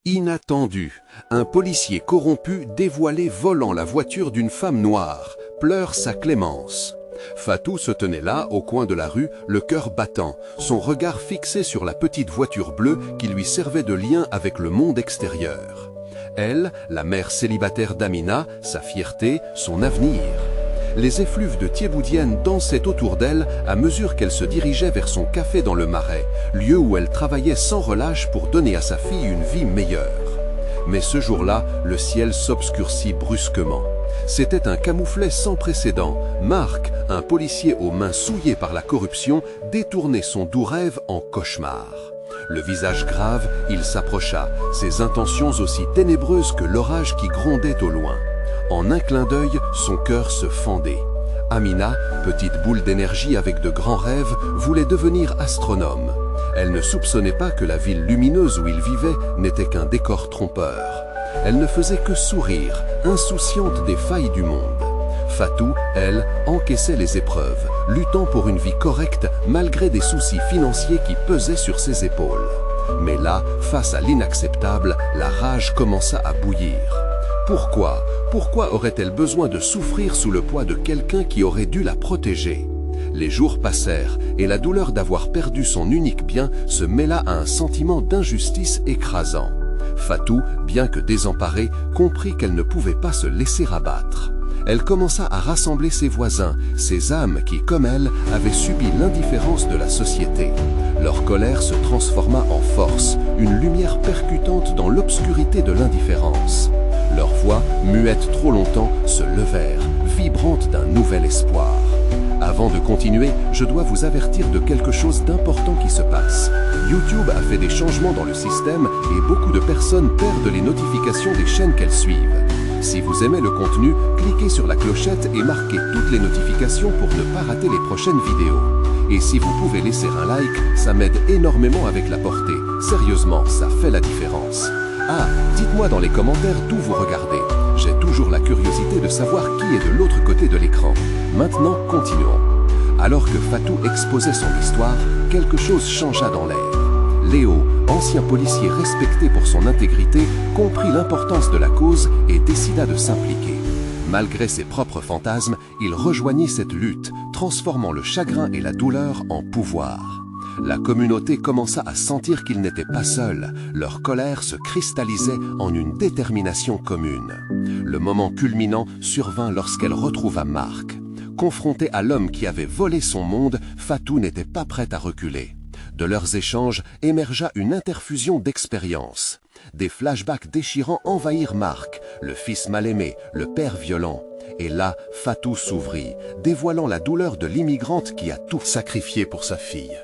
Inattendu, un policier corrompu dévoilé volant la voiture d'une femme noire pleure sa clémence. Fatou se tenait là, au coin de la rue, le cœur battant, son regard fixé sur la petite voiture bleue qui lui servait de lien avec le monde extérieur. Elle, la mère célibataire d'Amina, sa fierté, son avenir. Les effluves de Thieboudienne dansaient autour d'elle à mesure qu'elle se dirigeait vers son café dans le Marais, lieu où elle travaillait sans relâche pour donner à sa fille une vie meilleure. Mais ce jour-là, le ciel s'obscurcit brusquement. C'était un camouflet sans précédent. Marc, un policier aux mains souillées par la corruption, détournait son doux rêve en cauchemar. Le visage grave, il s'approcha, ses intentions aussi ténébreuses que l'orage qui grondait au loin. En un clin d'œil, son cœur se fendait. Amina, petite boule d'énergie avec de grands rêves, voulait devenir astronome. Elle ne soupçonnait pas que la ville lumineuse où il vivait n'était qu'un décor trompeur. Elle ne faisait que sourire, insouciante des failles du monde. Fatou, elle, encaissait les épreuves, luttant pour une vie correcte malgré des soucis financiers qui pesaient sur ses épaules. Mais là, face à l'inacceptable, la rage commença à bouillir. Pourquoi aurait-elle besoin de souffrir sous le poids de quelqu'un qui aurait dû la protéger? Les jours passèrent et la douleur d'avoir perdu son unique bien se mêla à un sentiment d'injustice écrasant. Fatou, bien que désemparée, comprit qu'elle ne pouvait pas se laisser abattre. Elle commença à rassembler ses voisins, ces âmes qui, comme elle, avaient subi l'indifférence de la société. Leur colère se transforma en force, une lumière percutante dans l'obscurité de l'indifférence. Leurs voix, muettes trop longtemps, se levèrent, vibrantes d'un nouvel espoir. Avant de continuer, je dois vous avertir de quelque chose d'important qui se passe. YouTube a fait des changements dans le système et beaucoup de personnes perdent les notifications des chaînes qu'elles suivent. Si vous aimez le contenu, cliquez sur la clochette et marquez toutes les notifications pour ne pas rater les prochaines vidéos. Et si vous pouvez laisser un like, ça m'aide énormément avec la portée. Sérieusement, ça fait la différence. Ah, dites-moi dans les commentaires d'où vous regardez. J'ai toujours la curiosité de savoir qui est de l'autre côté de l'écran. Maintenant, continuons. Alors que Fatou exposait son histoire, quelque chose changea dans l'air. Léo, ancien policier respecté pour son intégrité, comprit l'importance de la cause et décida de s'impliquer. Malgré ses propres fantasmes, il rejoignit cette lutte, transformant le chagrin et la douleur en pouvoir. La communauté commença à sentir qu'ils n'étaient pas seuls. Leur colère se cristallisait en une détermination commune. Le moment culminant survint lorsqu'elle retrouva Marc. Confrontée à l'homme qui avait volé son monde, Fatou n'était pas prête à reculer. De leurs échanges émergea une interfusion d'expériences. Des flashbacks déchirants envahirent Marc, le fils mal-aimé, le père violent. Et là, Fatou s'ouvrit, dévoilant la douleur de l'immigrante qui a tout sacrifié pour sa fille.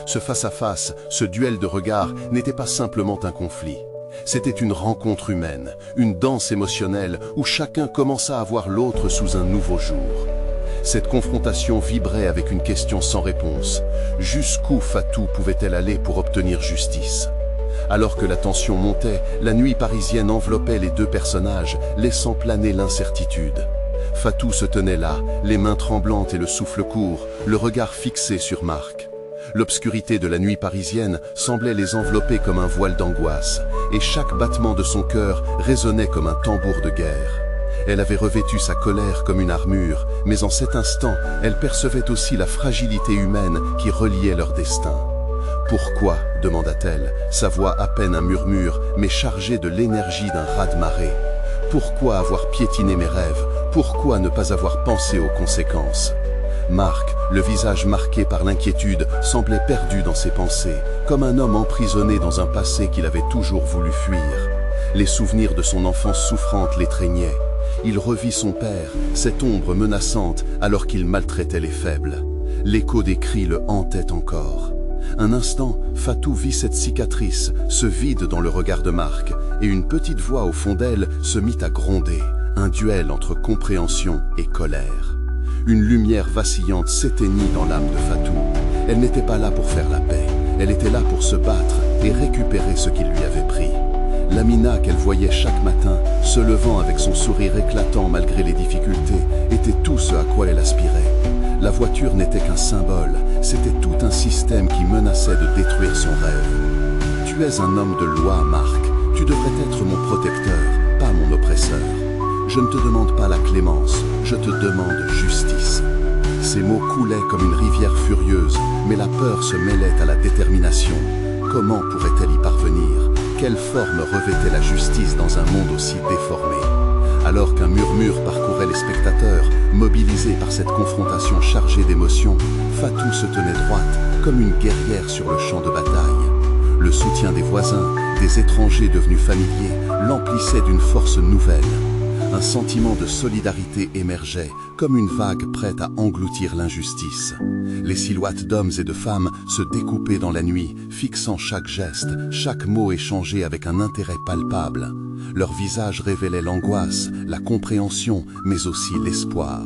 Ce face-à-face, ce duel de regards n'était pas simplement un conflit. C'était une rencontre humaine, une danse émotionnelle où chacun commença à voir l'autre sous un nouveau jour. Cette confrontation vibrait avec une question sans réponse. Jusqu'où Fatou pouvait-elle aller pour obtenir justice? Alors que la tension montait, la nuit parisienne enveloppait les deux personnages, laissant planer l'incertitude. Fatou se tenait là, les mains tremblantes et le souffle court, le regard fixé sur Marc. L'obscurité de la nuit parisienne semblait les envelopper comme un voile d'angoisse, et chaque battement de son cœur résonnait comme un tambour de guerre. Elle avait revêtu sa colère comme une armure, mais en cet instant, elle percevait aussi la fragilité humaine qui reliait leur destin. « Pourquoi ?» demanda-t-elle, sa voix à peine un murmure, mais chargée de l'énergie d'un raz-de-marée. « Pourquoi avoir piétiné mes rêves? Pourquoi ne pas avoir pensé aux conséquences ?» Marc, le visage marqué par l'inquiétude, semblait perdu dans ses pensées, comme un homme emprisonné dans un passé qu'il avait toujours voulu fuir. Les souvenirs de son enfance souffrante l'étreignaient. Il revit son père, cette ombre menaçante, alors qu'il maltraitait les faibles. L'écho des cris le hantait encore. Un instant, Fatou vit cette cicatrice, ce vide dans le regard de Marc, et une petite voix au fond d'elle se mit à gronder, un duel entre compréhension et colère. Une lumière vacillante s'éteignit dans l'âme de Fatou. Elle n'était pas là pour faire la paix, elle était là pour se battre et récupérer ce qu'il lui avait pris. L'Amina qu'elle voyait chaque matin, se levant avec son sourire éclatant malgré les difficultés, était tout ce à quoi elle aspirait. La voiture n'était qu'un symbole, c'était tout un système qui menaçait de détruire son rêve. « Tu es un homme de loi, Marc », Tu devrais être mon protecteur, pas mon oppresseur. Je ne te demande pas la clémence, je te demande justice. » Ces mots coulaient comme une rivière furieuse, mais la peur se mêlait à la détermination. Comment pourrait-elle y parvenir? Quelle forme revêtait la justice dans un monde aussi déformé? Alors qu'un murmure parcourait les spectateurs, mobilisés par cette confrontation chargée d'émotions, Fatou se tenait droite, comme une guerrière sur le champ de bataille. Le soutien des voisins, des étrangers devenus familiers, l'emplissait d'une force nouvelle. Un sentiment de solidarité émergeait, comme une vague prête à engloutir l'injustice. Les silhouettes d'hommes et de femmes se découpaient dans la nuit, fixant chaque geste, chaque mot échangé avec un intérêt palpable. Leurs visages révélaient l'angoisse, la compréhension, mais aussi l'espoir.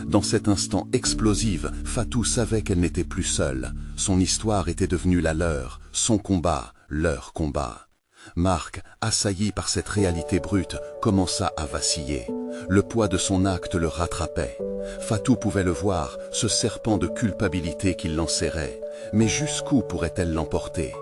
Dans cet instant explosif, Fatou savait qu'elle n'était plus seule. Son histoire était devenue la leur, son combat, leur combat. Marc, assailli par cette réalité brute, commença à vaciller. Le poids de son acte le rattrapait. Fatou pouvait le voir, ce serpent de culpabilité qui l'enserrait. Mais jusqu'où pourrait-elle l'emporter?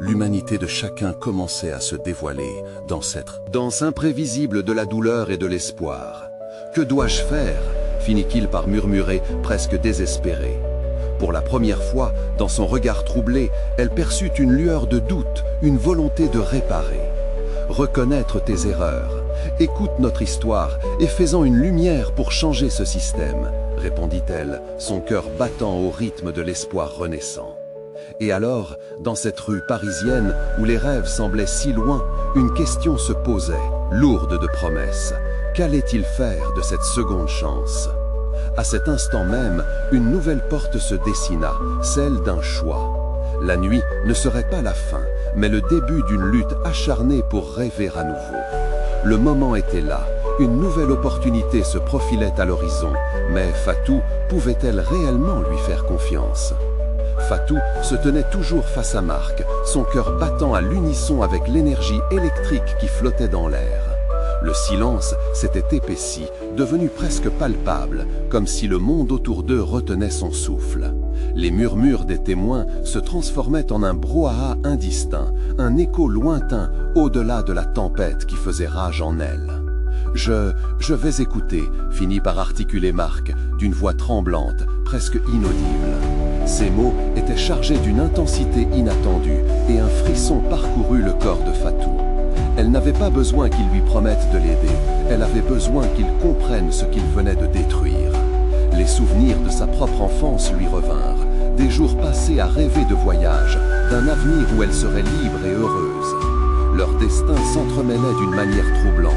L'humanité de chacun commençait à se dévoiler dans cette danse imprévisible de la douleur et de l'espoir. « Que dois-je faire ?» finit-il par murmurer, presque désespéré. Pour la première fois, dans son regard troublé, elle perçut une lueur de doute, une volonté de réparer. « Reconnaître tes erreurs. Écoute notre histoire et fais-en une lumière pour changer ce système, » répondit-elle, son cœur battant au rythme de l'espoir renaissant. Et alors, dans cette rue parisienne où les rêves semblaient si loin, une question se posait, lourde de promesses. Qu'allait-il faire de cette seconde chance? À cet instant même, une nouvelle porte se dessina, celle d'un choix. La nuit ne serait pas la fin, mais le début d'une lutte acharnée pour rêver à nouveau. Le moment était là, une nouvelle opportunité se profilait à l'horizon, mais Fatou pouvait-elle réellement lui faire confiance? Fatou se tenait toujours face à Marc, son cœur battant à l'unisson avec l'énergie électrique qui flottait dans l'air. Le silence s'était épaissi, devenu presque palpable, comme si le monde autour d'eux retenait son souffle. Les murmures des témoins se transformaient en un brouhaha indistinct, un écho lointain au-delà de la tempête qui faisait rage en elle. « Je vais écouter », finit par articuler Marc, d'une voix tremblante, presque inaudible. Ces mots étaient chargés d'une intensité inattendue, et un frisson parcourut le corps de Fatou. Elle n'avait pas besoin qu'il lui promette de l'aider, elle avait besoin qu'il comprenne ce qu'il venait de détruire. Les souvenirs de sa propre enfance lui revinrent, des jours passés à rêver de voyage, d'un avenir où elle serait libre et heureuse. Leur destin s'entremêlait d'une manière troublante.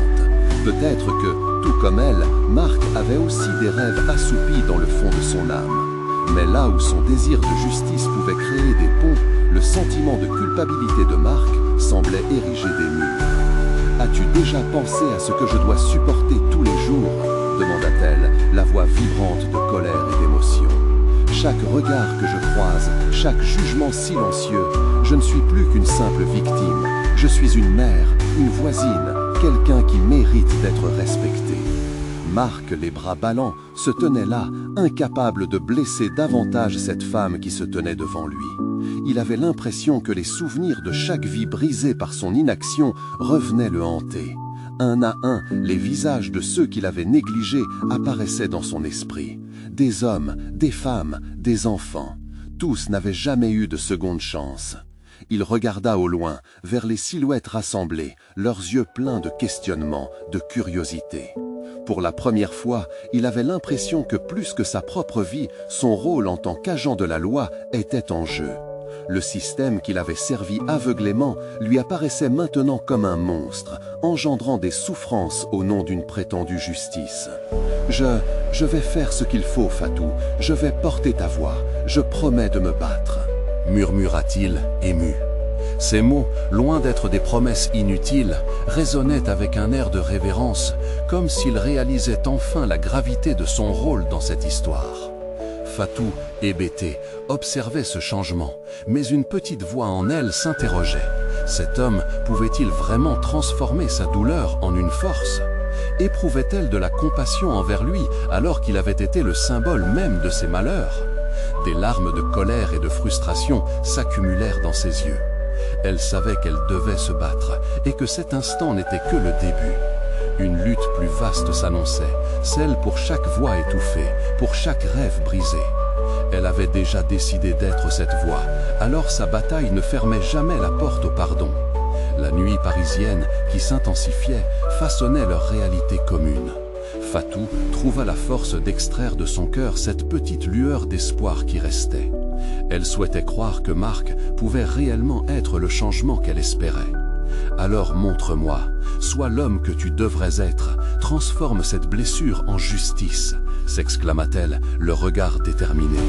Peut-être que, tout comme elle, Marc avait aussi des rêves assoupis dans le fond de son âme. Mais là où son désir de justice pouvait créer des ponts, le sentiment de culpabilité de Marc semblait ériger des murs. « As-tu déjà pensé à ce que je dois supporter tous les jours ?» demanda-t-elle, la voix vibrante de colère et d'émotion. « Chaque regard que je croise, chaque jugement silencieux, je ne suis plus qu'une simple victime. Je suis une mère, une voisine, quelqu'un qui mérite d'être respecté. » Marc, les bras ballants, se tenait là, incapable de blesser davantage cette femme qui se tenait devant lui. Il avait l'impression que les souvenirs de chaque vie brisée par son inaction revenaient le hanter. Un à un, les visages de ceux qu'il avait négligés apparaissaient dans son esprit. Des hommes, des femmes, des enfants. Tous n'avaient jamais eu de seconde chance. Il regarda au loin, vers les silhouettes rassemblées, leurs yeux pleins de questionnement, de curiosité. Pour la première fois, il avait l'impression que plus que sa propre vie, son rôle en tant qu'agent de la loi était en jeu. Le système qu'il avait servi aveuglément lui apparaissait maintenant comme un monstre, engendrant des souffrances au nom d'une prétendue justice. « Je vais faire ce qu'il faut, Fatou, je vais porter ta voix, je promets de me battre », murmura-t-il, ému. Ces mots, loin d'être des promesses inutiles, résonnaient avec un air de révérence, comme s'il réalisait enfin la gravité de son rôle dans cette histoire. Fatou, hébétée, observait ce changement, mais une petite voix en elle s'interrogeait. Cet homme pouvait-il vraiment transformer sa douleur en une force? Éprouvait-elle de la compassion envers lui alors qu'il avait été le symbole même de ses malheurs? Des larmes de colère et de frustration s'accumulèrent dans ses yeux. Elle savait qu'elle devait se battre et que cet instant n'était que le début. Une lutte plus vaste s'annonçait, celle pour chaque voix étouffée, pour chaque rêve brisé. Elle avait déjà décidé d'être cette voix, alors sa bataille ne fermait jamais la porte au pardon. La nuit parisienne, qui s'intensifiait, façonnait leur réalité commune. Fatou trouva la force d'extraire de son cœur cette petite lueur d'espoir qui restait. Elle souhaitait croire que Marc pouvait réellement être le changement qu'elle espérait. « Alors montre-moi, sois l'homme que tu devrais être, transforme cette blessure en justice », s'exclama-t-elle, le regard déterminé.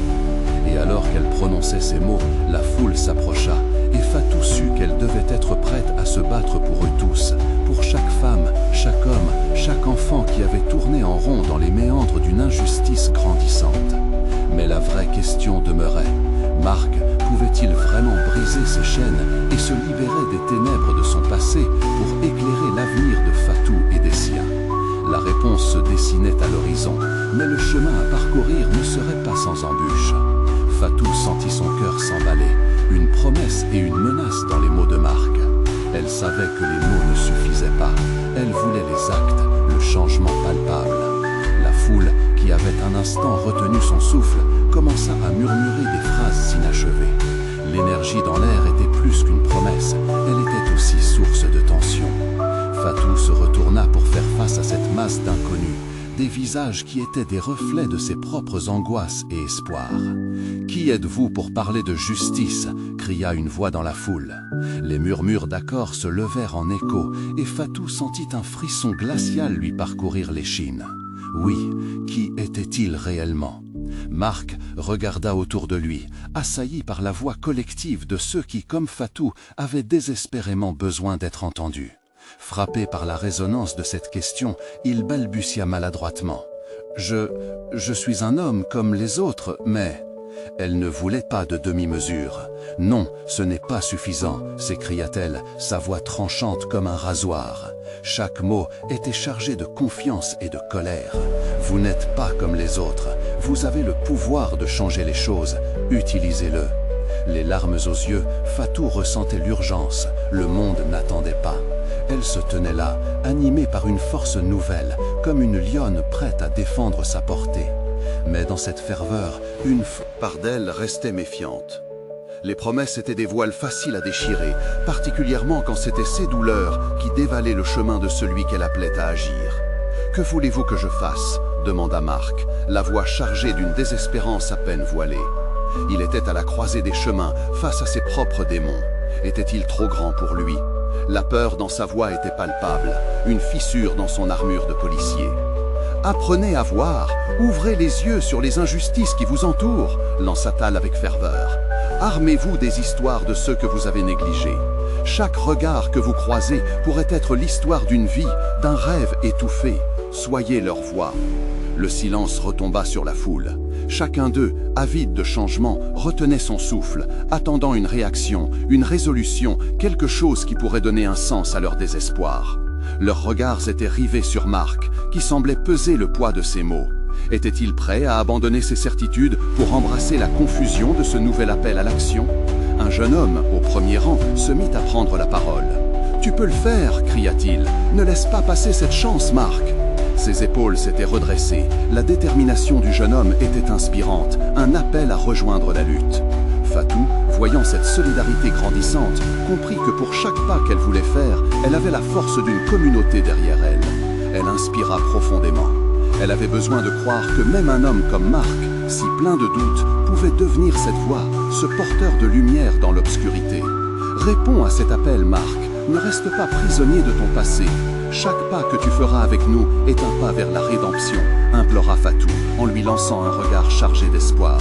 Et alors qu'elle prononçait ces mots, la foule s'approcha, et Fatou sut qu'elle devait être prête à se battre pour eux tous, pour chaque femme, chaque homme, chaque enfant qui avait tourné en rond dans les méandres d'une injustice grandissante. Mais la vraie question demeurait, Marc pouvait-il vraiment briser ses chaînes et se libérer des ténèbres de son passé pour éclairer l'avenir de Fatou et des siens? La réponse se dessinait à l'horizon, mais le chemin à parcourir ne serait pas sans embûches. Fatou sentit son cœur s'emballer, une promesse et une menace dans les mots de Marc. Elle savait que les mots ne suffisaient pas, elle voulait les actes, le changement palpable. La foule, qui avait un instant retenu son souffle, commença à murmurer des phrases inachevées. L'énergie dans l'air était plus qu'une promesse, elle était aussi source de tension. Fatou se retourna pour faire face à cette masse d'inconnus, des visages qui étaient des reflets de ses propres angoisses et espoirs. « Qui êtes-vous pour parler de justice ?» cria une voix dans la foule. Les murmures d'accord se levèrent en écho, et Fatou sentit un frisson glacial lui parcourir l'échine. Oui, qui était-il réellement? Marc regarda autour de lui, assailli par la voix collective de ceux qui, comme Fatou, avaient désespérément besoin d'être entendus. Frappé par la résonance de cette question, il balbutia maladroitement. « Je suis un homme comme les autres, mais... » Elle ne voulait pas de demi-mesure. « Non, ce n'est pas suffisant », s'écria-t-elle, sa voix tranchante comme un rasoir. Chaque mot était chargé de confiance et de colère. « Vous n'êtes pas comme les autres. Vous avez le pouvoir de changer les choses. Utilisez-le. » Les larmes aux yeux, Fatou ressentait l'urgence. Le monde n'attendait pas. Elle se tenait là, animée par une force nouvelle, comme une lionne prête à défendre sa portée. Mais dans cette ferveur, une part d'elle restait méfiante. Les promesses étaient des voiles faciles à déchirer, particulièrement quand c'étaient ces douleurs qui dévalaient le chemin de celui qu'elle appelait à agir. « Que voulez-vous que je fasse ?» demanda Marc, la voix chargée d'une désespérance à peine voilée. Il était à la croisée des chemins, face à ses propres démons. Était-il trop grand pour lui? La peur dans sa voix était palpable, une fissure dans son armure de policier. « Apprenez à voir, ouvrez les yeux sur les injustices qui vous entourent » lança-t-elle avec ferveur. « Armez-vous des histoires de ceux que vous avez négligés. Chaque regard que vous croisez pourrait être l'histoire d'une vie, d'un rêve étouffé. Soyez leur voix. » Le silence retomba sur la foule. Chacun d'eux, avide de changement, retenait son souffle, attendant une réaction, une résolution, quelque chose qui pourrait donner un sens à leur désespoir. Leurs regards étaient rivés sur Marc, qui semblait peser le poids de ses mots. Était-il prêt à abandonner ses certitudes pour embrasser la confusion de ce nouvel appel à l'action? Un jeune homme, au premier rang, se mit à prendre la parole. « Tu peux le faire !» cria-t-il. « Ne laisse pas passer cette chance, Marc !» Ses épaules s'étaient redressées, la détermination du jeune homme était inspirante, un appel à rejoindre la lutte. Fatou, voyant cette solidarité grandissante, comprit que pour chaque pas qu'elle voulait faire, elle avait la force d'une communauté derrière elle. Elle inspira profondément. Elle avait besoin de croire que même un homme comme Marc, si plein de doutes, pouvait devenir cette voix, ce porteur de lumière dans l'obscurité. Réponds à cet appel, Marc, ne reste pas prisonnier de ton passé. Chaque pas que tu feras avec nous est un pas vers la rédemption, implora Fatou, en lui lançant un regard chargé d'espoir.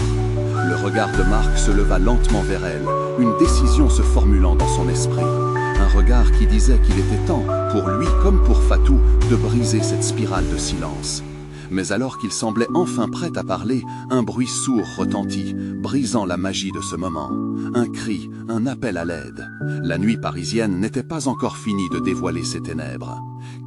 Le regard de Marc se leva lentement vers elle, une décision se formulant dans son esprit. Un regard qui disait qu'il était temps, pour lui comme pour Fatou, de briser cette spirale de silence. Mais alors qu'il semblait enfin prêt à parler, un bruit sourd retentit, brisant la magie de ce moment. Un cri, un appel à l'aide. La nuit parisienne n'était pas encore finie de dévoiler ses ténèbres.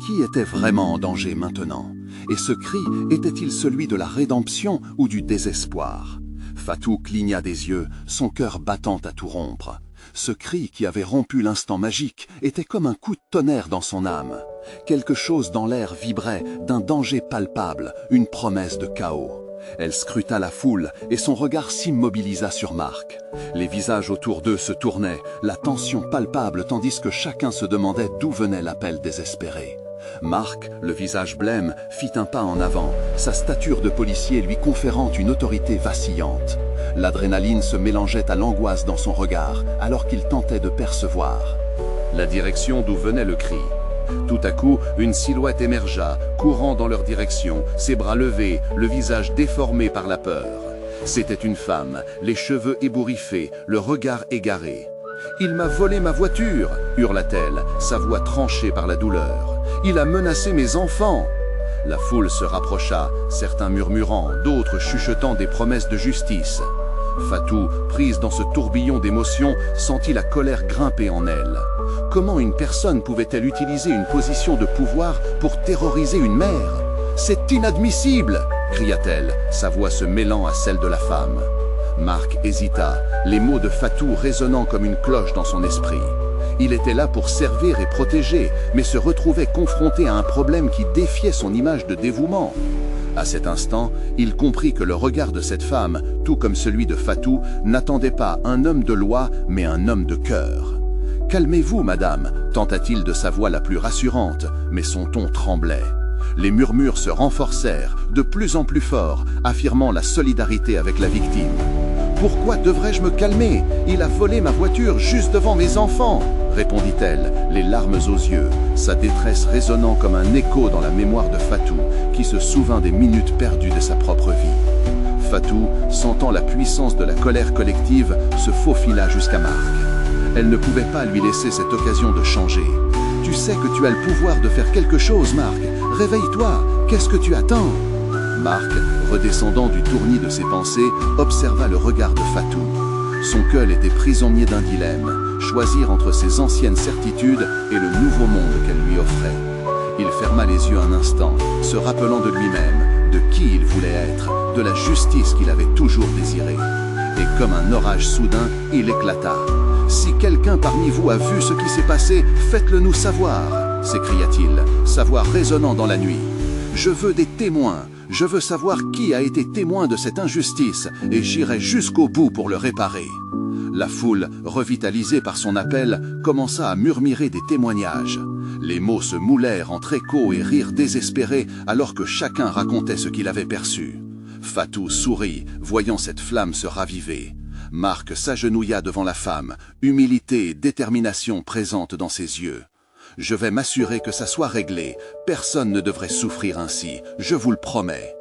Qui était vraiment en danger maintenant? Et ce cri était-il celui de la rédemption ou du désespoir? Fatou cligna des yeux, son cœur battant à tout rompre. Ce cri qui avait rompu l'instant magique était comme un coup de tonnerre dans son âme. Quelque chose dans l'air vibrait d'un danger palpable, une promesse de chaos. Elle scruta la foule et son regard s'immobilisa sur Marc. Les visages autour d'eux se tournaient, la tension palpable tandis que chacun se demandait d'où venait l'appel désespéré. Marc, le visage blême, fit un pas en avant, sa stature de policier lui conférant une autorité vacillante. L'adrénaline se mélangeait à l'angoisse dans son regard, alors qu'il tentait de percevoir la direction d'où venait le cri. Tout à coup, une silhouette émergea, courant dans leur direction, ses bras levés, le visage déformé par la peur. C'était une femme, les cheveux ébouriffés, le regard égaré. « Il m'a volé ma voiture !» hurla-t-elle, sa voix tranchée par la douleur. « Il a menacé mes enfants !» La foule se rapprocha, certains murmurant, d'autres chuchotant des promesses de justice. Fatou, prise dans ce tourbillon d'émotions, sentit la colère grimper en elle. Comment une personne pouvait-elle utiliser une position de pouvoir pour terroriser une mère? « C'est inadmissible !» cria-t-elle, sa voix se mêlant à celle de la femme. Marc hésita, les mots de Fatou résonnant comme une cloche dans son esprit. Il était là pour servir et protéger, mais se retrouvait confronté à un problème qui défiait son image de dévouement. À cet instant, il comprit que le regard de cette femme, tout comme celui de Fatou, n'attendait pas un homme de loi, mais un homme de cœur. « Calmez-vous, madame » tenta-t-il de sa voix la plus rassurante, mais son ton tremblait. Les murmures se renforcèrent, de plus en plus forts, affirmant la solidarité avec la victime. « Pourquoi devrais-je me calmer? Il a volé ma voiture juste devant mes enfants !» répondit-elle, les larmes aux yeux, sa détresse résonnant comme un écho dans la mémoire de Fatou, qui se souvint des minutes perdues de sa propre vie. Fatou, sentant la puissance de la colère collective, se faufila jusqu'à Marc. Elle ne pouvait pas lui laisser cette occasion de changer. « Tu sais que tu as le pouvoir de faire quelque chose, Marc. Réveille-toi, qu'est-ce que tu attends ?» Marc, redescendant du tournis de ses pensées, observa le regard de Fatou. Son cœur était prisonnier d'un dilemme, choisir entre ses anciennes certitudes et le nouveau monde qu'elle lui offrait. Il ferma les yeux un instant, se rappelant de lui-même, de qui il voulait être, de la justice qu'il avait toujours désirée. Et comme un orage soudain, il éclata. « Si quelqu'un parmi vous a vu ce qui s'est passé, faites-le nous savoir !» s'écria-t-il, sa voix résonnant dans la nuit. « Je veux des témoins. Je veux savoir qui a été témoin de cette injustice et j'irai jusqu'au bout pour le réparer. » La foule, revitalisée par son appel, commença à murmurer des témoignages. Les mots se moulèrent entre échos et rires désespérés alors que chacun racontait ce qu'il avait perçu. Fatou sourit, voyant cette flamme se raviver. Marc s'agenouilla devant la femme, humilité et détermination présentes dans ses yeux. « Je vais m'assurer que ça soit réglé. Personne ne devrait souffrir ainsi, je vous le promets. »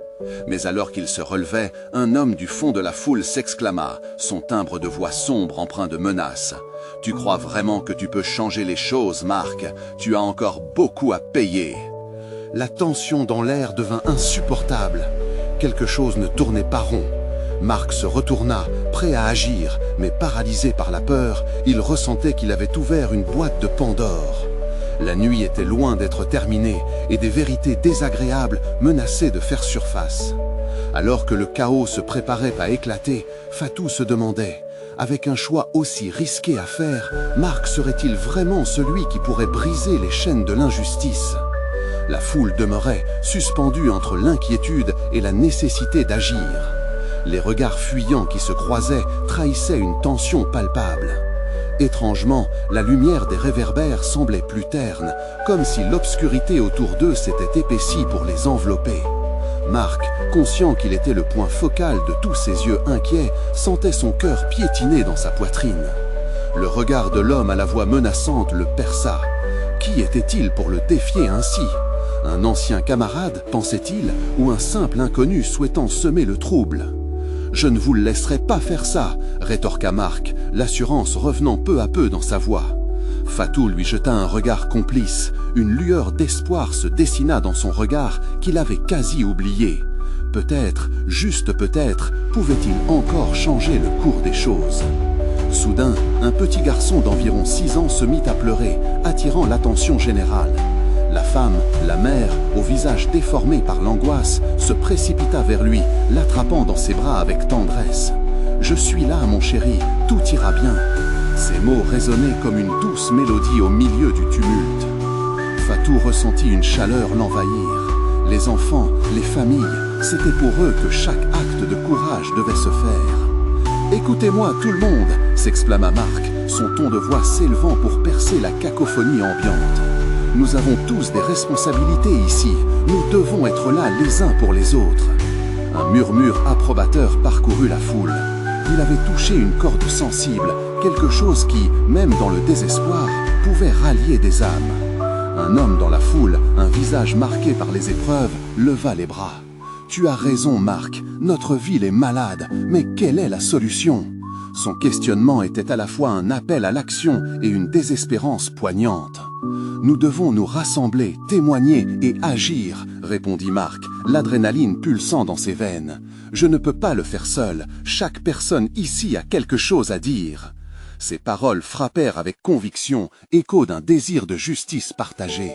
Mais alors qu'il se relevait, un homme du fond de la foule s'exclama, son timbre de voix sombre empreint de menace. « Tu crois vraiment que tu peux changer les choses, Marc? Tu as encore beaucoup à payer. » La tension dans l'air devint insupportable. Quelque chose ne tournait pas rond. Marc se retourna, prêt à agir, mais paralysé par la peur, il ressentait qu'il avait ouvert une boîte de Pandore. La nuit était loin d'être terminée et des vérités désagréables menaçaient de faire surface. Alors que le chaos se préparait à éclater, Fatou se demandait, avec un choix aussi risqué à faire, Marc serait-il vraiment celui qui pourrait briser les chaînes de l'injustice? La foule demeurait, suspendue entre l'inquiétude et la nécessité d'agir. Les regards fuyants qui se croisaient trahissaient une tension palpable. Étrangement, la lumière des réverbères semblait plus terne, comme si l'obscurité autour d'eux s'était épaissie pour les envelopper. Marc, conscient qu'il était le point focal de tous ses yeux inquiets, sentait son cœur piétiner dans sa poitrine. Le regard de l'homme à la voix menaçante le perça. Qui était-il pour le défier ainsi? Un ancien camarade, pensait-il, ou un simple inconnu souhaitant semer le trouble? « Je ne vous le laisserai pas faire ça !» rétorqua Marc, l'assurance revenant peu à peu dans sa voix. Fatou lui jeta un regard complice. Une lueur d'espoir se dessina dans son regard qu'il avait quasi oublié. Peut-être, juste peut-être, pouvait-il encore changer le cours des choses. Soudain, un petit garçon d'environ 6 ans se mit à pleurer, attirant l'attention générale. La femme, la mère, au visage déformé par l'angoisse, se précipita vers lui, l'attrapant dans ses bras avec tendresse. « Je suis là, mon chéri, tout ira bien. » Ces mots résonnaient comme une douce mélodie au milieu du tumulte. Fatou ressentit une chaleur l'envahir. Les enfants, les familles, c'était pour eux que chaque acte de courage devait se faire. « Écoutez-moi tout le monde !» s'exclama Marc, son ton de voix s'élevant pour percer la cacophonie ambiante. « Nous avons tous des responsabilités ici, nous devons être là les uns pour les autres. » Un murmure approbateur parcourut la foule. Il avait touché une corde sensible, quelque chose qui, même dans le désespoir, pouvait rallier des âmes. Un homme dans la foule, un visage marqué par les épreuves, leva les bras. « Tu as raison, Marc, notre ville est malade, mais quelle est la solution ?» Son questionnement était à la fois un appel à l'action et une désespérance poignante. « Nous devons nous rassembler, témoigner et agir, » répondit Marc, l'adrénaline pulsant dans ses veines. « Je ne peux pas le faire seul, chaque personne ici a quelque chose à dire. » Ces paroles frappèrent avec conviction, écho d'un désir de justice partagé.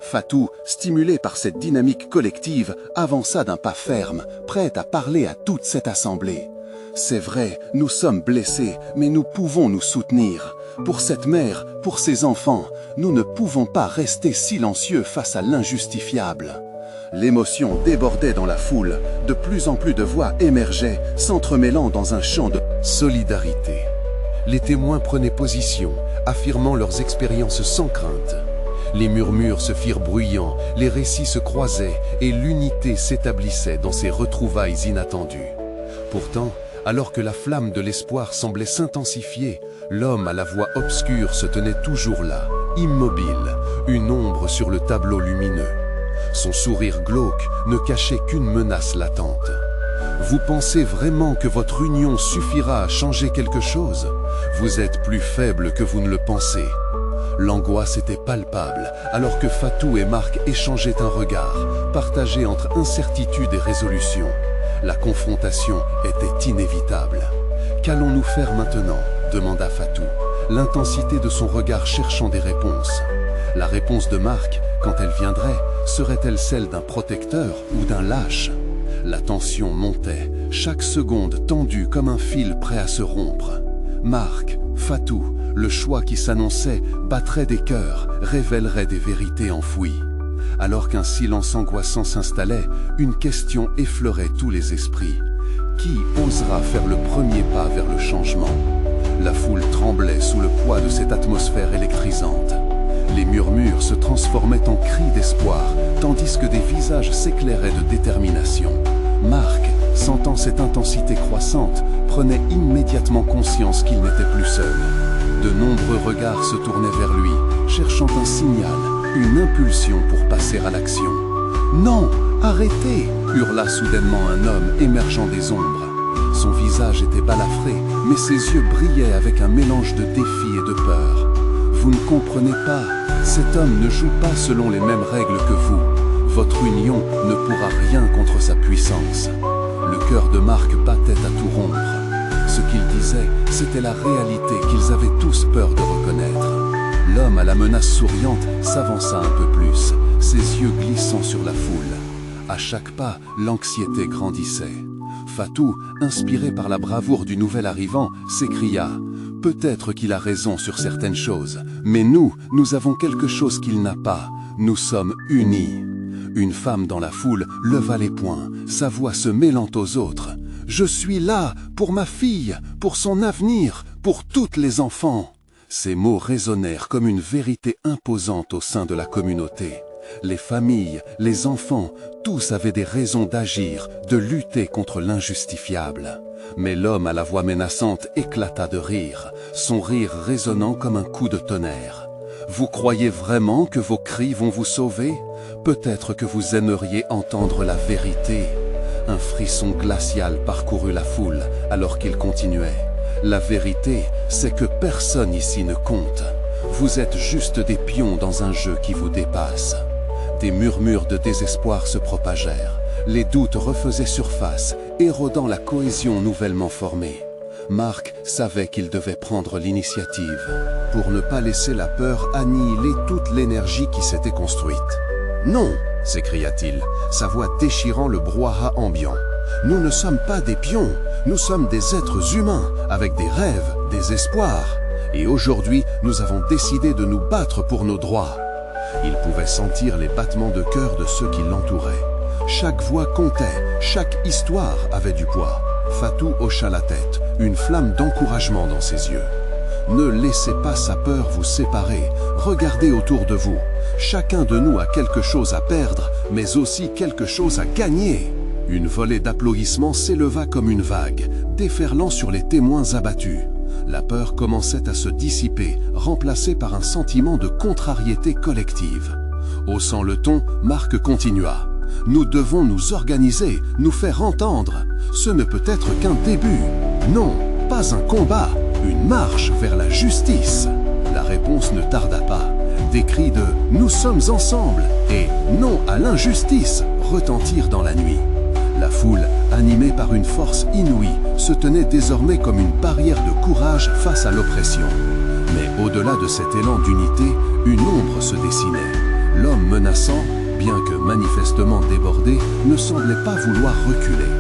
Fatou, stimulé par cette dynamique collective, avança d'un pas ferme, prêt à parler à toute cette assemblée. « C'est vrai, nous sommes blessés, mais nous pouvons nous soutenir. Pour cette mère, pour ses enfants, nous ne pouvons pas rester silencieux face à l'injustifiable. » L'émotion débordait dans la foule, de plus en plus de voix émergeaient, s'entremêlant dans un chant de solidarité. Les témoins prenaient position, affirmant leurs expériences sans crainte. Les murmures se firent bruyants, les récits se croisaient et l'unité s'établissait dans ces retrouvailles inattendues. Pourtant, alors que la flamme de l'espoir semblait s'intensifier, l'homme à la voix obscure se tenait toujours là, immobile, une ombre sur le tableau lumineux. Son sourire glauque ne cachait qu'une menace latente. Vous pensez vraiment que votre union suffira à changer quelque chose? Vous êtes plus faible que vous ne le pensez. L'angoisse était palpable, alors que Fatou et Marc échangeaient un regard, partagé entre incertitude et résolution. La confrontation était inévitable. « Qu'allons-nous faire maintenant ?» demanda Fatou, l'intensité de son regard cherchant des réponses. La réponse de Marc, quand elle viendrait, serait-elle celle d'un protecteur ou d'un lâche? La tension montait, chaque seconde tendue comme un fil prêt à se rompre. Marc, Fatou, le choix qui s'annonçait battrait des cœurs, révélerait des vérités enfouies. Alors qu'un silence angoissant s'installait, une question effleurait tous les esprits. Qui osera faire le premier pas vers le changement? La foule tremblait sous le poids de cette atmosphère électrisante. Les murmures se transformaient en cris d'espoir, tandis que des visages s'éclairaient de détermination. Marc, sentant cette intensité croissante, prenait immédiatement conscience qu'il n'était plus seul. De nombreux regards se tournaient vers lui, cherchant un signal, une impulsion pour passer à l'action. « Non, arrêtez !» hurla soudainement un homme émergeant des ombres. Son visage était balafré, mais ses yeux brillaient avec un mélange de défi et de peur. « Vous ne comprenez pas, cet homme ne joue pas selon les mêmes règles que vous. Votre union ne pourra rien contre sa puissance. » Le cœur de Marc battait à tout rompre. Ce qu'il disait, c'était la réalité qu'ils avaient tous peur de reconnaître. L'homme à la menace souriante s'avança un peu plus, ses yeux glissant sur la foule. À chaque pas, l'anxiété grandissait. Fatou, inspiré par la bravoure du nouvel arrivant, s'écria « Peut-être qu'il a raison sur certaines choses, mais nous avons quelque chose qu'il n'a pas. Nous sommes unis. » Une femme dans la foule leva les poings, sa voix se mêlant aux autres. « Je suis là pour ma fille, pour son avenir, pour toutes les enfants !» Ces mots résonnèrent comme une vérité imposante au sein de la communauté. Les familles, les enfants, tous avaient des raisons d'agir, de lutter contre l'injustifiable. Mais l'homme à la voix menaçante éclata de rire, son rire résonnant comme un coup de tonnerre. « Vous croyez vraiment que vos cris vont vous sauver? Peut-être que vous aimeriez entendre la vérité. » Un frisson glacial parcourut la foule alors qu'il continuait. « La vérité, c'est que personne ici ne compte. Vous êtes juste des pions dans un jeu qui vous dépasse. » Des murmures de désespoir se propagèrent. Les doutes refaisaient surface, érodant la cohésion nouvellement formée. Marc savait qu'il devait prendre l'initiative pour ne pas laisser la peur annihiler toute l'énergie qui s'était construite. « Non !» s'écria-t-il, sa voix déchirant le brouhaha ambiant. « Nous ne sommes pas des pions, nous sommes des êtres humains, avec des rêves, des espoirs. Et aujourd'hui, nous avons décidé de nous battre pour nos droits. » Il pouvait sentir les battements de cœur de ceux qui l'entouraient. Chaque voix comptait, chaque histoire avait du poids. Fatou hocha la tête, une flamme d'encouragement dans ses yeux. Ne laissez pas sa peur vous séparer, regardez autour de vous. Chacun de nous a quelque chose à perdre, mais aussi quelque chose à gagner. Une volée d'applaudissements s'éleva comme une vague, déferlant sur les témoins abattus. La peur commençait à se dissiper, remplacée par un sentiment de contrariété collective. Haussant le ton, Marc continua. « Nous devons nous organiser, nous faire entendre. Ce ne peut être qu'un début. Non, pas un combat, une marche vers la justice. » La réponse ne tarda pas. Des cris de « Nous sommes ensemble » et « Non à l'injustice » retentirent dans la nuit. La foule, animée par une force inouïe, se tenait désormais comme une barrière de courage face à l'oppression. Mais au-delà de cet élan d'unité, une ombre se dessinait. L'homme menaçant, bien que manifestement débordé, ne semblait pas vouloir reculer.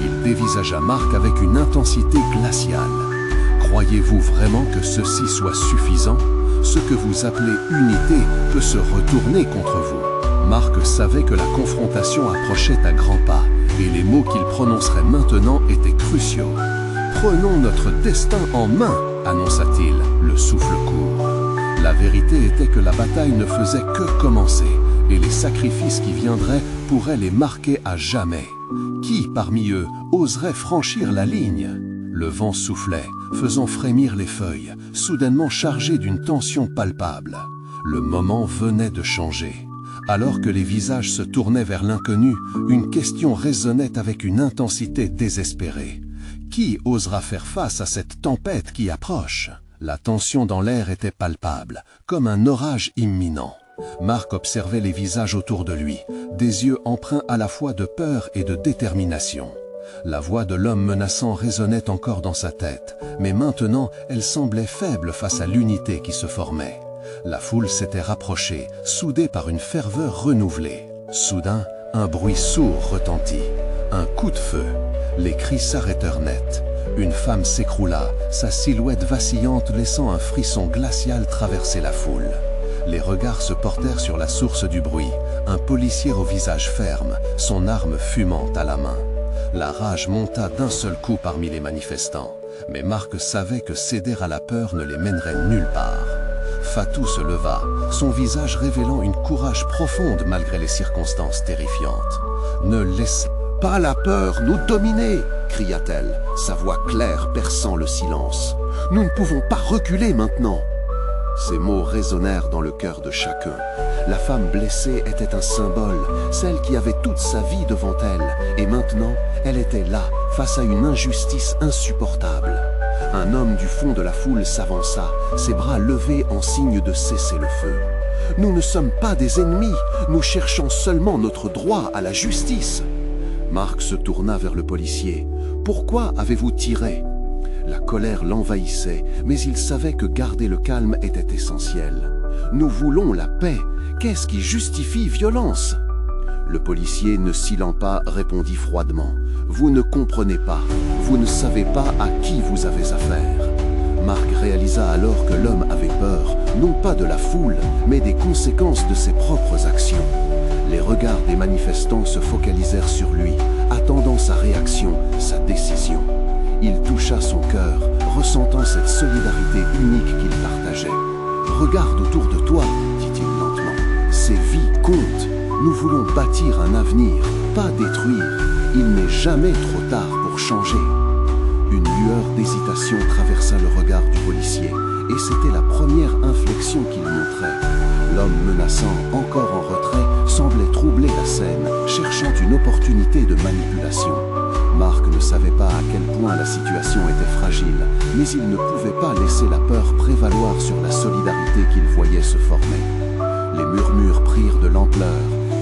Il dévisagea Marc avec une intensité glaciale. « Croyez-vous vraiment que ceci soit suffisant ? Ce que vous appelez unité peut se retourner contre vous. » Marc savait que la confrontation approchait à grands pas, et les mots qu'il prononcerait maintenant étaient cruciaux. « Prenons notre destin en main », annonça-t-il, le souffle court. La vérité était que la bataille ne faisait que commencer, et les sacrifices qui viendraient pourraient les marquer à jamais. Qui, parmi eux, oserait franchir la ligne ? Le vent soufflait, faisant frémir les feuilles, soudainement chargées d'une tension palpable. Le moment venait de changer. Alors que les visages se tournaient vers l'inconnu, une question résonnait avec une intensité désespérée. Qui osera faire face à cette tempête qui approche ? La tension dans l'air était palpable, comme un orage imminent. Marc observait les visages autour de lui, des yeux empreints à la fois de peur et de détermination. La voix de l'homme menaçant résonnait encore dans sa tête, mais maintenant elle semblait faible face à l'unité qui se formait. La foule s'était rapprochée, soudée par une ferveur renouvelée. Soudain, un bruit sourd retentit. Un coup de feu. Les cris s'arrêtèrent net. Une femme s'écroula, sa silhouette vacillante laissant un frisson glacial traverser la foule. Les regards se portèrent sur la source du bruit, un policier au visage ferme, son arme fumante à la main. La rage monta d'un seul coup parmi les manifestants, mais Marc savait que céder à la peur ne les mènerait nulle part. Fatou se leva, son visage révélant une courage profonde malgré les circonstances terrifiantes. « Ne laisse pas la peur nous dominer !» cria-t-elle, sa voix claire perçant le silence. « Nous ne pouvons pas reculer maintenant !» Ces mots résonnèrent dans le cœur de chacun. La femme blessée était un symbole, celle qui avait toute sa vie devant elle, et maintenant, elle était là, face à une injustice insupportable. Un homme du fond de la foule s'avança, ses bras levés en signe de cesser le feu. « Nous ne sommes pas des ennemis, nous cherchons seulement notre droit à la justice. » Marc se tourna vers le policier. « Pourquoi avez-vous tiré ?» La colère l'envahissait, mais il savait que garder le calme était essentiel. « Nous voulons la paix. Qu'est-ce qui justifie violence ?» Le policier, ne cillant pas, répondit froidement. « Vous ne comprenez pas. Vous ne savez pas à qui vous avez affaire. » Marc réalisa alors que l'homme avait peur, non pas de la foule, mais des conséquences de ses propres actions. Les regards des manifestants se focalisèrent sur lui, attendant sa réaction, sa décision. Il toucha son cœur, ressentant cette solidarité unique qu'il partageait. « Regarde autour de toi, dit-il lentement. Ces vies comptent. Nous voulons bâtir un avenir, pas détruire. Il n'est jamais trop tard pour changer. » Une lueur d'hésitation traversa le regard du policier, et c'était la première inflexion qu'il montrait. L'homme menaçant, encore en retrait, semblait troubler la scène, cherchant une opportunité de manipulation. Marc ne savait pas à quel point la situation était fragile, mais il ne pouvait pas laisser la peur prévaloir sur la solidarité qu'il voyait se former. Les murmures prirent de l'ampleur.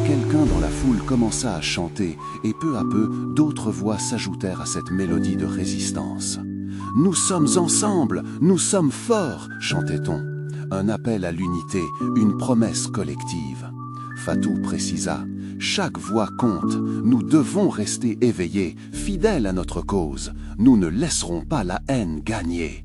Quelqu'un dans la foule commença à chanter, et peu à peu, d'autres voix s'ajoutèrent à cette mélodie de résistance. « Nous sommes ensemble, nous sommes forts !» chantait-on. Un appel à l'unité, une promesse collective. Fatou précisa. « Chaque voix compte. Nous devons rester éveillés, fidèles à notre cause. Nous ne laisserons pas la haine gagner. »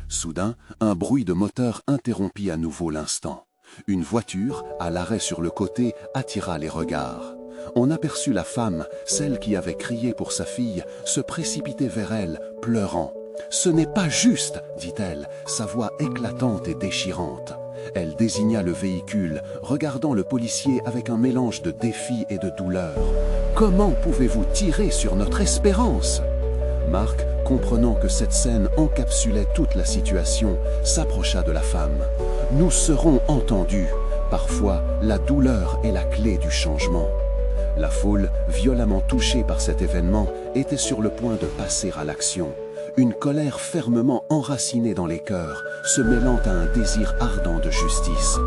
Soudain, un bruit de moteur interrompit à nouveau l'instant. Une voiture, à l'arrêt sur le côté, attira les regards. On aperçut la femme, celle qui avait crié pour sa fille, se précipiter vers elle, pleurant. « Ce n'est pas juste !» dit-elle, sa voix éclatante et déchirante. Elle désigna le véhicule, regardant le policier avec un mélange de défi et de douleur. « Comment pouvez-vous tirer sur notre espérance ?» Marc, comprenant que cette scène encapsulait toute la situation, s'approcha de la femme. « Nous serons entendus. Parfois, la douleur est la clé du changement. » La foule, violemment touchée par cet événement, était sur le point de passer à l'action. Une colère fermement enracinée dans les cœurs, se mêlant à un désir ardent de justice.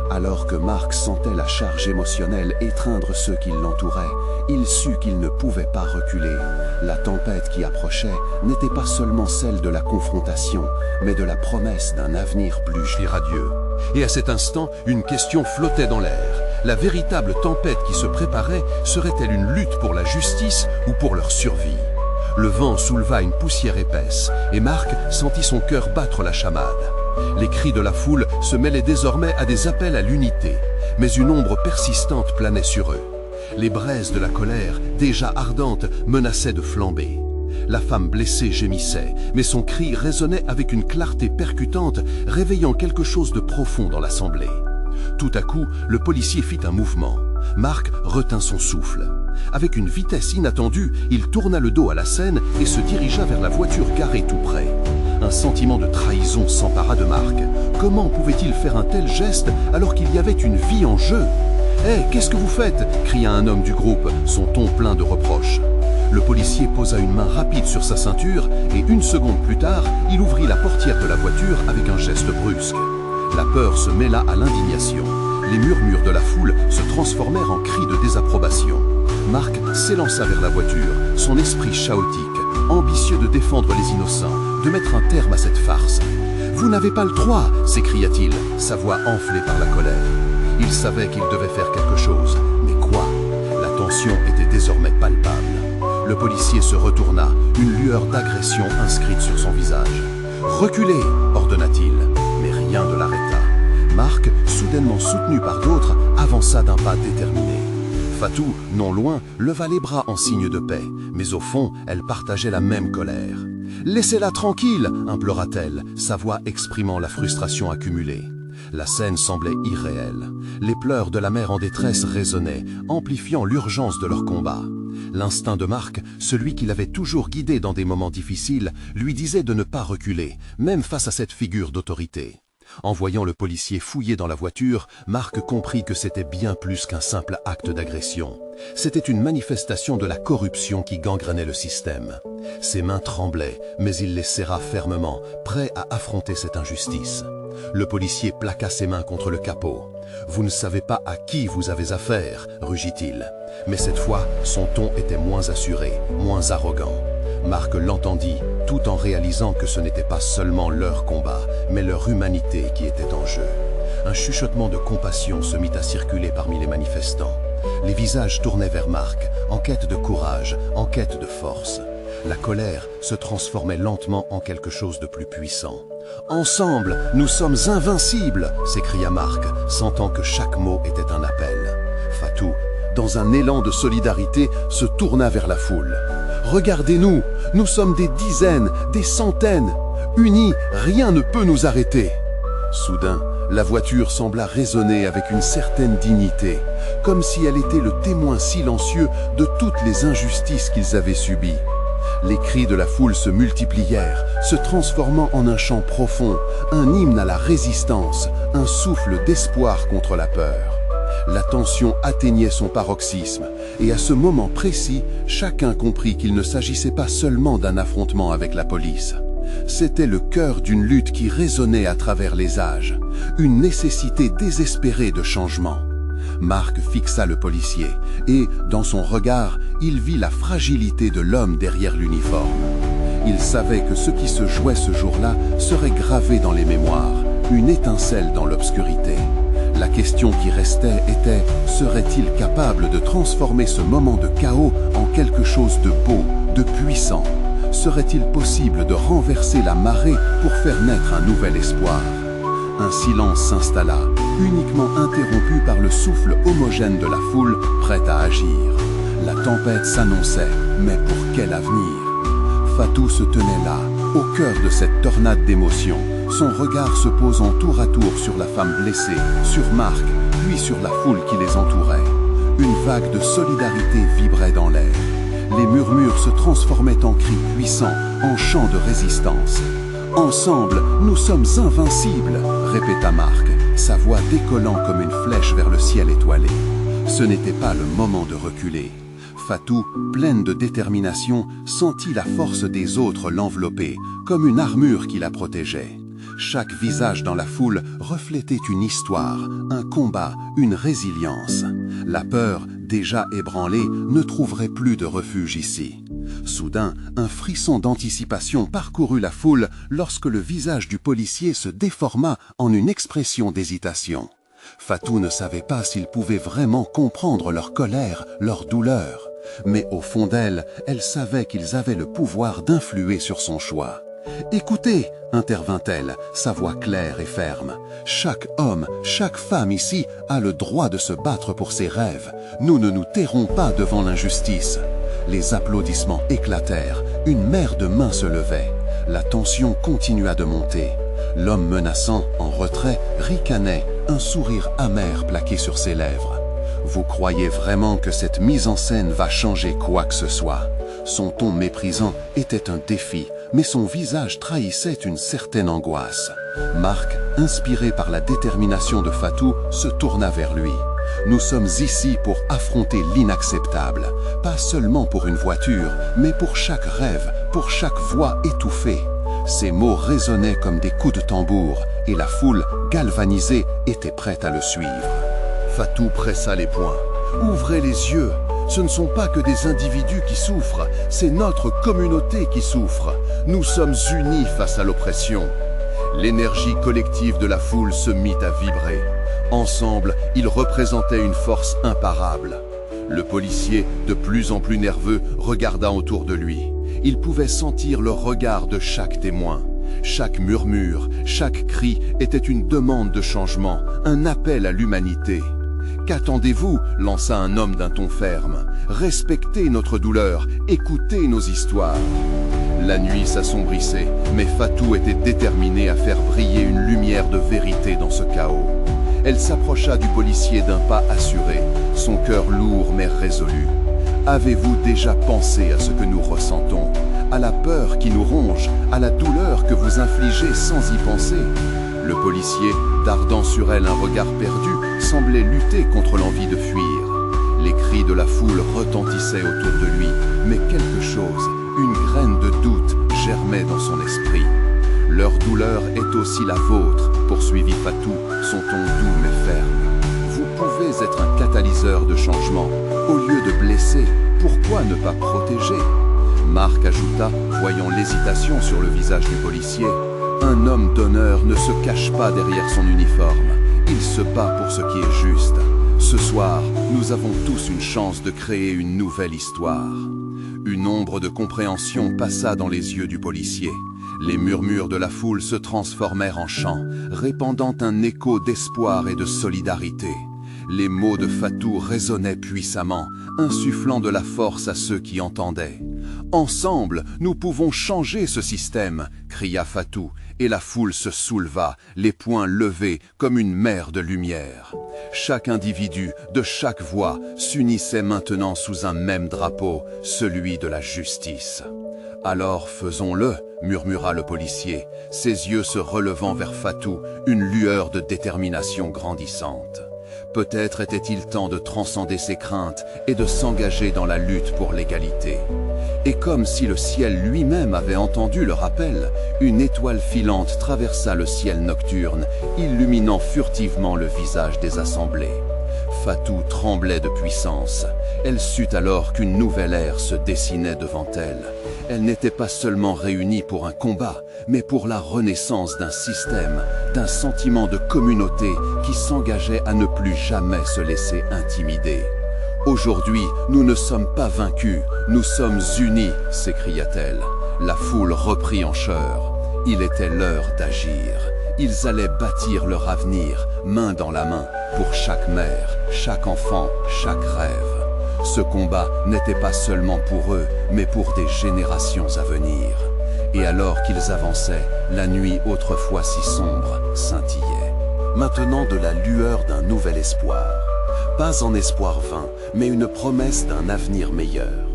Alors que Marc sentait la charge émotionnelle étreindre ceux qui l'entouraient, il sut qu'il ne pouvait pas reculer. La tempête qui approchait n'était pas seulement celle de la confrontation, mais de la promesse d'un avenir plus radieux. Et à cet instant, une question flottait dans l'air. La véritable tempête qui se préparait serait-elle une lutte pour la justice ou pour leur survie? Le vent souleva une poussière épaisse, et Marc sentit son cœur battre la chamade. Les cris de la foule se mêlaient désormais à des appels à l'unité, mais une ombre persistante planait sur eux. Les braises de la colère, déjà ardentes, menaçaient de flamber. La femme blessée gémissait, mais son cri résonnait avec une clarté percutante, réveillant quelque chose de profond dans l'assemblée. Tout à coup, le policier fit un mouvement. Marc retint son souffle. Avec une vitesse inattendue, il tourna le dos à la scène et se dirigea vers la voiture garée tout près. Un sentiment de trahison s'empara de Marc. Comment pouvait-il faire un tel geste alors qu'il y avait une vie en jeu? « Hé, qu'est-ce que vous faites » cria un homme du groupe, son ton plein de reproches. Le policier posa une main rapide sur sa ceinture et une seconde plus tard, il ouvrit la portière de la voiture avec un geste brusque. La peur se mêla à l'indignation. Les murmures de la foule se transformèrent en cris de désapprobation. Marc s'élança vers la voiture, son esprit chaotique, ambitieux de défendre les innocents, de mettre un terme à cette farce. « Vous n'avez pas le droit !» s'écria-t-il, sa voix enflée par la colère. Il savait qu'il devait faire quelque chose, mais quoi? La tension était désormais palpable. Le policier se retourna, une lueur d'agression inscrite sur son visage. « Reculez !» ordonna-t-il, mais rien ne l'arrêta. Marc, soudainement soutenu par d'autres, avança d'un pas déterminé. Fatou, non loin, leva les bras en signe de paix, mais au fond, elle partageait la même colère. « Laissez-la tranquille !» implora-t-elle, sa voix exprimant la frustration accumulée. La scène semblait irréelle. Les pleurs de la mère en détresse résonnaient, amplifiant l'urgence de leur combat. L'instinct de Marc, celui qui l'avait toujours guidé dans des moments difficiles, lui disait de ne pas reculer, même face à cette figure d'autorité. En voyant le policier fouiller dans la voiture, Marc comprit que c'était bien plus qu'un simple acte d'agression. C'était une manifestation de la corruption qui gangrenait le système. Ses mains tremblaient, mais il les serra fermement, prêt à affronter cette injustice. Le policier plaqua ses mains contre le capot. « Vous ne savez pas à qui vous avez affaire » rugit-il. Mais cette fois, son ton était moins assuré, moins arrogant. Marc l'entendit, tout en réalisant que ce n'était pas seulement leur combat, mais leur humanité qui était en jeu. Un chuchotement de compassion se mit à circuler parmi les manifestants. Les visages tournaient vers Marc, en quête de courage, en quête de force. La colère se transformait lentement en quelque chose de plus puissant. « Ensemble, nous sommes invincibles !» s'écria Marc, sentant que chaque mot était un appel. Fatou, dans un élan de solidarité, se tourna vers la foule. « Regardez-nous, nous sommes des dizaines, des centaines. Unis, rien ne peut nous arrêter. » Soudain, la voiture sembla résonner avec une certaine dignité, comme si elle était le témoin silencieux de toutes les injustices qu'ils avaient subies. Les cris de la foule se multiplièrent, se transformant en un chant profond, un hymne à la résistance, un souffle d'espoir contre la peur. La tension atteignait son paroxysme, et à ce moment précis, chacun comprit qu'il ne s'agissait pas seulement d'un affrontement avec la police. C'était le cœur d'une lutte qui résonnait à travers les âges, une nécessité désespérée de changement. Marc fixa le policier et, dans son regard, il vit la fragilité de l'homme derrière l'uniforme. Il savait que ce qui se jouait ce jour-là serait gravé dans les mémoires, une étincelle dans l'obscurité. La question qui restait était, serait-il capable de transformer ce moment de chaos en quelque chose de beau, de puissant? Serait-il possible de renverser la marée pour faire naître un nouvel espoir? Un silence s'installa, uniquement interrompu par le souffle homogène de la foule, prête à agir. La tempête s'annonçait, mais pour quel avenir? Fatou se tenait là, au cœur de cette tornade d'émotions, son regard se posant tour à tour sur la femme blessée, sur Marc, puis sur la foule qui les entourait. Une vague de solidarité vibrait dans l'air. Les murmures se transformaient en cris puissants, en chants de résistance. « Ensemble, nous sommes invincibles !» répéta Marc, sa voix décollant comme une flèche vers le ciel étoilé. Ce n'était pas le moment de reculer. Fatou, pleine de détermination, sentit la force des autres l'envelopper, comme une armure qui la protégeait. Chaque visage dans la foule reflétait une histoire, un combat, une résilience. La peur, déjà ébranlée, ne trouverait plus de refuge ici. Soudain, un frisson d'anticipation parcourut la foule lorsque le visage du policier se déforma en une expression d'hésitation. Fatou ne savait pas s'il pouvait vraiment comprendre leur colère, leur douleur. Mais au fond d'elle, elle savait qu'ils avaient le pouvoir d'influer sur son choix. « Écoutez !» intervint-elle, sa voix claire et ferme. « Chaque homme, chaque femme ici a le droit de se battre pour ses rêves. Nous ne nous tairons pas devant l'injustice. » Les applaudissements éclatèrent, une mer de mains se levait. La tension continua de monter. L'homme menaçant, en retrait, ricanait, un sourire amer plaqué sur ses lèvres. « Vous croyez vraiment que cette mise en scène va changer quoi que ce soit ?» Son ton méprisant était un défi, mais son visage trahissait une certaine angoisse. Marc, inspiré par la détermination de Fatou, se tourna vers lui. « Nous sommes ici pour affronter l'inacceptable, pas seulement pour une voiture, mais pour chaque rêve, pour chaque voix étouffée. » Ces mots résonnaient comme des coups de tambour, et la foule, galvanisée, était prête à le suivre. Fatou pressa les poings. « Ouvrez les yeux! Ce ne sont pas que des individus qui souffrent, c'est notre communauté qui souffre. Nous sommes unis face à l'oppression. » L'énergie collective de la foule se mit à vibrer. Ensemble, ils représentaient une force imparable. Le policier, de plus en plus nerveux, regarda autour de lui. Il pouvait sentir le regard de chaque témoin. Chaque murmure, chaque cri était une demande de changement, un appel à l'humanité. « Qu'attendez-vous » lança un homme d'un ton ferme. « Respectez notre douleur, écoutez nos histoires. » La nuit s'assombrissait, mais Fatou était déterminée à faire briller une lumière de vérité dans ce chaos. Elle s'approcha du policier d'un pas assuré, son cœur lourd mais résolu. « Avez-vous déjà pensé à ce que nous ressentons, à la peur qui nous ronge, à la douleur que vous infligez sans y penser ?» Le policier, dardant sur elle un regard perdu, semblait lutter contre l'envie de fuir. Les cris de la foule retentissaient autour de lui, mais quelque chose, une graine de doute, germait dans son esprit. « Leur douleur est aussi la vôtre », poursuivit Fatou, son ton doux mais ferme. « Vous pouvez être un catalyseur de changement. Au lieu de blesser, pourquoi ne pas protéger ?» Marc ajouta, voyant l'hésitation sur le visage du policier. « Un homme d'honneur ne se cache pas derrière son uniforme. Il se bat pour ce qui est juste. Ce soir, nous avons tous une chance de créer une nouvelle histoire. » Une ombre de compréhension passa dans les yeux du policier. Les murmures de la foule se transformèrent en chants, répandant un écho d'espoir et de solidarité. Les mots de Fatou résonnaient puissamment, insufflant de la force à ceux qui entendaient. « Ensemble, nous pouvons changer ce système !» cria Fatou, et la foule se souleva, les poings levés comme une mer de lumière. Chaque individu, de chaque voix, s'unissait maintenant sous un même drapeau, celui de la justice. « Alors faisons-le !» murmura le policier, ses yeux se relevant vers Fatou, une lueur de détermination grandissante. Peut-être était-il temps de transcender ses craintes et de s'engager dans la lutte pour l'égalité. Et comme si le ciel lui-même avait entendu le rappel, une étoile filante traversa le ciel nocturne, illuminant furtivement le visage des assemblés. Fatou tremblait de puissance. Elle sut alors qu'une nouvelle ère se dessinait devant elle. Elle n'était pas seulement réunie pour un combat, mais pour la renaissance d'un système, d'un sentiment de communauté qui s'engageait à ne plus jamais se laisser intimider. « Aujourd'hui, nous ne sommes pas vaincus, nous sommes unis !» s'écria-t-elle. La foule reprit en chœur. Il était l'heure d'agir. Ils allaient bâtir leur avenir, main dans la main, pour chaque mère, chaque enfant, chaque rêve. Ce combat n'était pas seulement pour eux, mais pour des générations à venir. Et alors qu'ils avançaient, la nuit autrefois si sombre scintillait. Maintenant de la lueur d'un nouvel espoir. Pas un espoir vain, mais une promesse d'un avenir meilleur.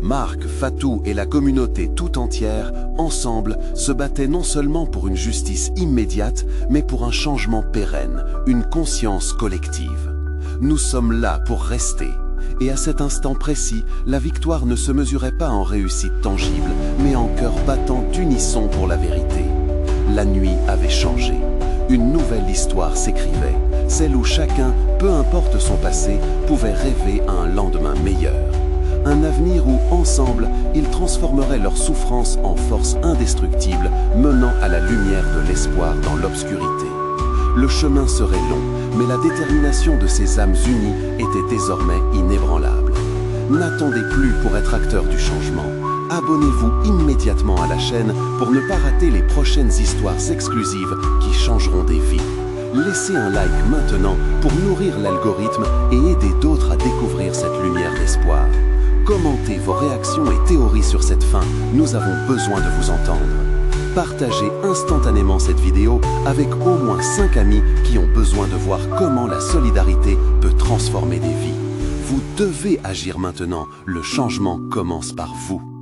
Marc, Fatou et la communauté tout entière, ensemble, se battaient non seulement pour une justice immédiate, mais pour un changement pérenne, une conscience collective. Nous sommes là pour rester. Et à cet instant précis, la victoire ne se mesurait pas en réussite tangible, mais en cœur battant d'unisson pour la vérité. La nuit avait changé. Une nouvelle histoire s'écrivait, celle où chacun, peu importe son passé, pouvait rêver à un lendemain meilleur. Un avenir où, ensemble, ils transformeraient leur souffrance en force indestructible, menant à la lumière de l'espoir dans l'obscurité. Le chemin serait long, mais la détermination de ces âmes unies était désormais inébranlable. N'attendez plus pour être acteur du changement. Abonnez-vous immédiatement à la chaîne pour ne pas rater les prochaines histoires exclusives qui changeront des vies. Laissez un like maintenant pour nourrir l'algorithme et aider d'autres à découvrir cette lumière d'espoir. Commentez vos réactions et théories sur cette fin, nous avons besoin de vous entendre. Partagez instantanément cette vidéo avec au moins 5 amis qui ont besoin de voir comment la solidarité peut transformer des vies. Vous devez agir maintenant, le changement commence par vous.